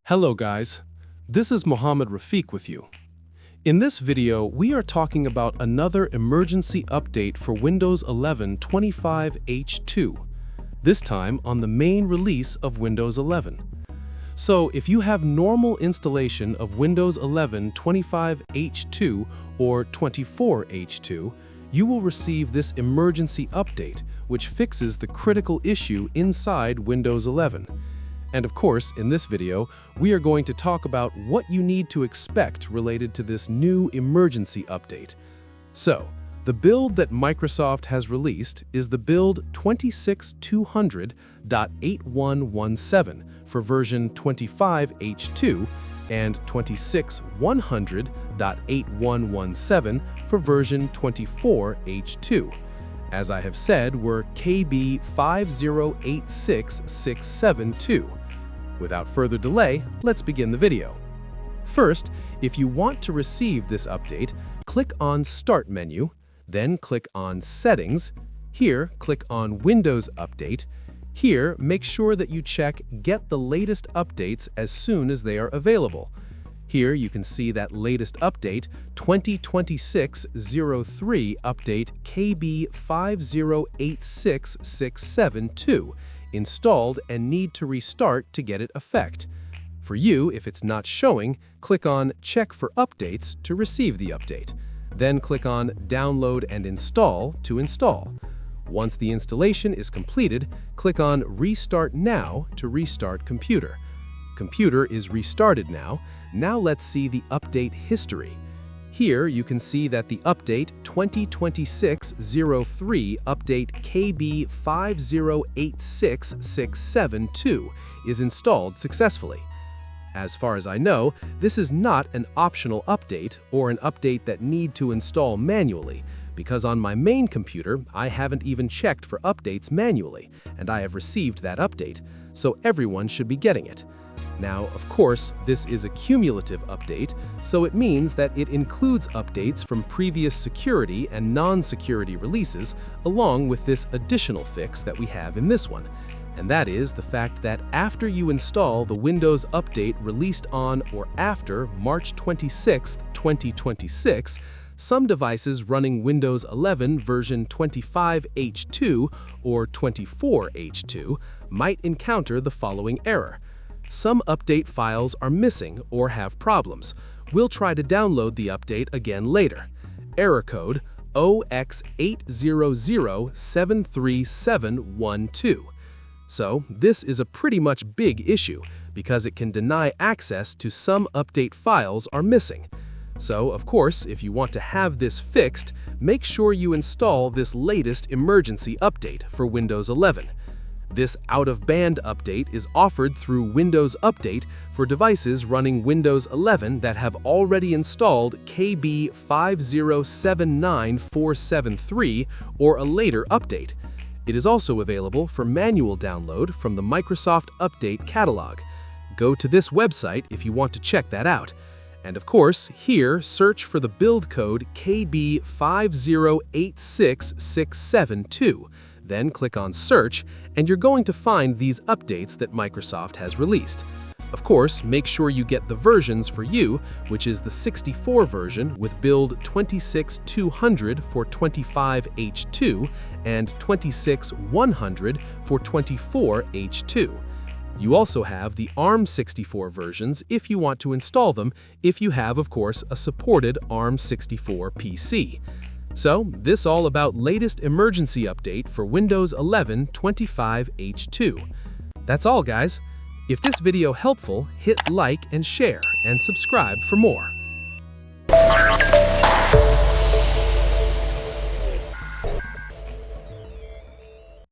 Hello guys, this is Mohammed Rafiq with you. In this video, we are talking about another emergency update for Windows 11 25H2, this time on the main release of Windows 11. So if you have normal installation of Windows 11 25H2 or 24H2, you will receive this emergency update, which fixes the critical issue inside Windows 11. And of course, in this video, we are going to talk about what you need to expect related to this new emergency update. So, the build that Microsoft has released is the build 26200.8117 for version 25H2 and 26100.8117 for version 24H2. As I have said, we're KB5086672. Without further delay, let's begin the video. First, if you want to receive this update, click on Start menu, then click on Settings. Here, click on Windows Update. Here, make sure that you check Get the latest updates as soon as they are available. Here you can see that latest update, 2026-03 update KB5086672, installed and need to restart to get it effect. For you, if it's not showing, click on Check for Updates to receive the update. Then click on Download and Install to install. Once the installation is completed, click on Restart Now to restart computer. Computer is restarted now. Now let's see the update history. Here you can see that the update 2026-03 update KB5086672 is installed successfully. As far as I know, this is not an optional update or an update that need to install manually, because on my main computer I haven't even checked for updates manually, and I have received that update, so everyone should be getting it. Now, of course, this is a cumulative update, so it means that it includes updates from previous security and non-security releases, along with this additional fix that we have in this one. And that is the fact that after you install the Windows Update released on or after March 26, 2026, some devices running Windows 11 version 25H2 or 24H2 might encounter the following error. Some update files are missing or have problems. We'll try to download the update again later. Error code OX800-73712. So this is a pretty much big issue because it can deny access to some update files are missing. So, of course, if you want to have this fixed, make sure you install this latest emergency update for Windows 11. This out-of-band update is offered through Windows Update for devices running Windows 11 that have already installed KB5079473 or a later update. It is also available for manual download from the Microsoft Update catalog. Go to this website if you want to check that out. And of course, here, search for the build code KB5086672. Then click on Search, and you're going to find these updates that Microsoft has released. Of course, make sure you get the versions for you, which is the 64 version with build 26200 for 25H2 and 26100 for 24H2. You also have the ARM64 versions if you want to install them, if you have, of course, a supported ARM64 PC. So, this all about latest emergency update for Windows 11 25H2. That's all, guys. If this video helpful, hit like and share and subscribe for more.